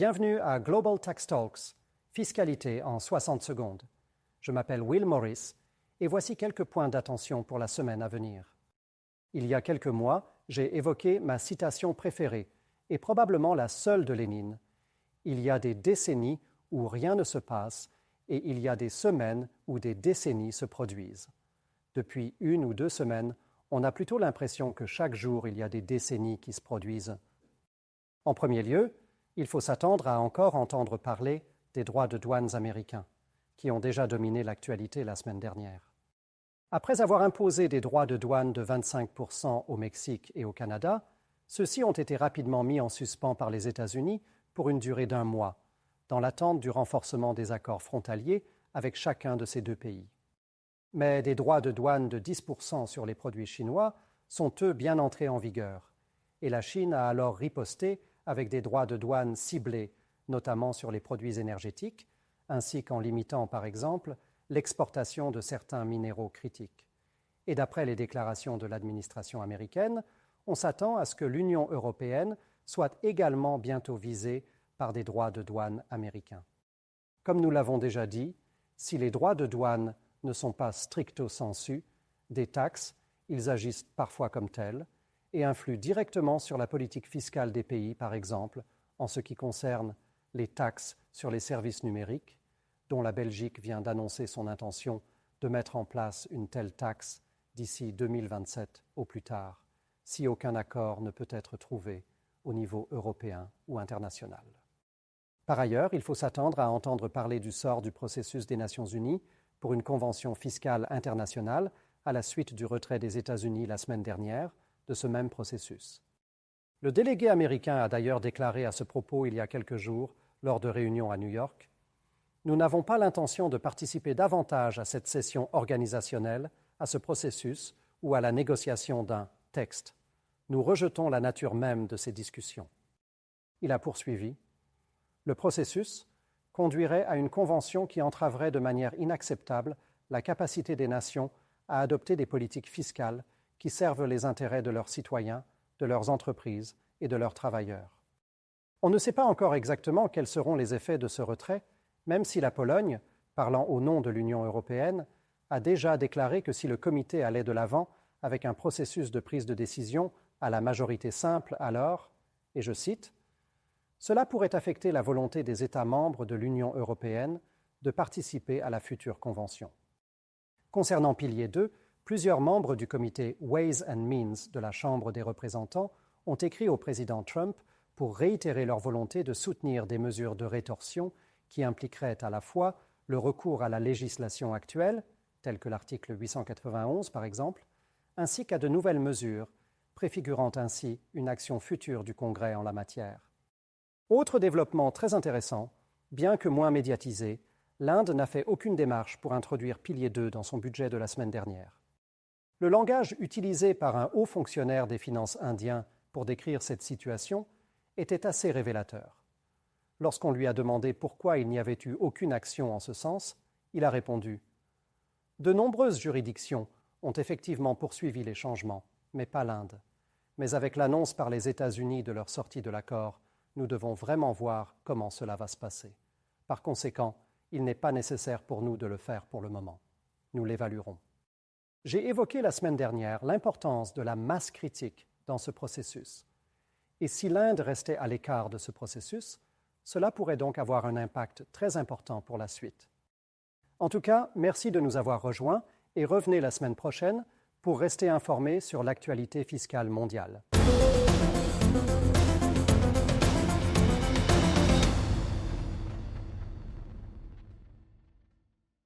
Bienvenue à Global Tax Talks, fiscalité en 60 secondes. Je m'appelle Will Morris et voici quelques points d'attention pour la semaine à venir. Il y a quelques mois, j'ai évoqué ma citation préférée et probablement la seule de Lénine. Il y a des décennies où rien ne se passe et il y a des semaines où des décennies se produisent. Depuis 1 ou 2 semaines, on a plutôt l'impression que chaque jour il y a des décennies qui se produisent. En premier lieu, il faut s'attendre à encore entendre parler des droits de douane américains, qui ont déjà dominé l'actualité la semaine dernière. Après avoir imposé des droits de douane de 25% au Mexique et au Canada, ceux-ci ont été rapidement mis en suspens par les États-Unis pour une durée d'1 mois, dans l'attente du renforcement des accords frontaliers avec chacun de ces 2 pays. Mais des droits de douane de 10% sur les produits chinois sont eux bien entrés en vigueur, et la Chine a alors riposté avec des droits de douane ciblés, notamment sur les produits énergétiques, ainsi qu'en limitant, par exemple, l'exportation de certains minéraux critiques. Et d'après les déclarations de l'administration américaine, on s'attend à ce que l'Union européenne soit également bientôt visée par des droits de douane américains. Comme nous l'avons déjà dit, si les droits de douane ne sont pas stricto sensu des taxes, ils agissent parfois comme tels et influent directement sur la politique fiscale des pays, par exemple, en ce qui concerne les taxes sur les services numériques, dont la Belgique vient d'annoncer son intention de mettre en place une telle taxe d'ici 2027 au plus tard, si aucun accord ne peut être trouvé au niveau européen ou international. Par ailleurs, il faut s'attendre à entendre parler du sort du processus des Nations Unies pour une convention fiscale internationale à la suite du retrait des États-Unis la semaine dernière de ce même processus. Le délégué américain a d'ailleurs déclaré à ce propos il y a quelques jours, lors de réunions à New York, « Nous n'avons pas l'intention de participer davantage à cette session organisationnelle, à ce processus ou à la négociation d'un texte. Nous rejetons la nature même de ces discussions. » Il a poursuivi, « Le processus conduirait à une convention qui entraverait de manière inacceptable la capacité des nations à adopter des politiques fiscales qui servent les intérêts de leurs citoyens, de leurs entreprises et de leurs travailleurs. » On ne sait pas encore exactement quels seront les effets de ce retrait, même si la Pologne, parlant au nom de l'Union européenne, a déjà déclaré que si le comité allait de l'avant avec un processus de prise de décision à la majorité simple alors, et je cite, « Cela pourrait affecter la volonté des États membres de l'Union européenne de participer à la future convention. » Concernant Pilier 2, plusieurs membres du comité Ways and Means de la Chambre des représentants ont écrit au président Trump pour réitérer leur volonté de soutenir des mesures de rétorsion qui impliqueraient à la fois le recours à la législation actuelle, telle que l'article 891 par exemple, ainsi qu'à de nouvelles mesures, préfigurant ainsi une action future du Congrès en la matière. Autre développement très intéressant, bien que moins médiatisé, l'Inde n'a fait aucune démarche pour introduire Pilier 2 dans son budget de la semaine dernière. Le langage utilisé par un haut fonctionnaire des finances indien pour décrire cette situation était assez révélateur. Lorsqu'on lui a demandé pourquoi il n'y avait eu aucune action en ce sens, il a répondu « De nombreuses juridictions ont effectivement poursuivi les changements, mais pas l'Inde. Mais avec l'annonce par les États-Unis de leur sortie de l'accord, nous devons vraiment voir comment cela va se passer. Par conséquent, il n'est pas nécessaire pour nous de le faire pour le moment. Nous l'évaluerons. » J'ai évoqué la semaine dernière l'importance de la masse critique dans ce processus. Et si l'Inde restait à l'écart de ce processus, cela pourrait donc avoir un impact très important pour la suite. En tout cas, merci de nous avoir rejoints et revenez la semaine prochaine pour rester informés sur l'actualité fiscale mondiale.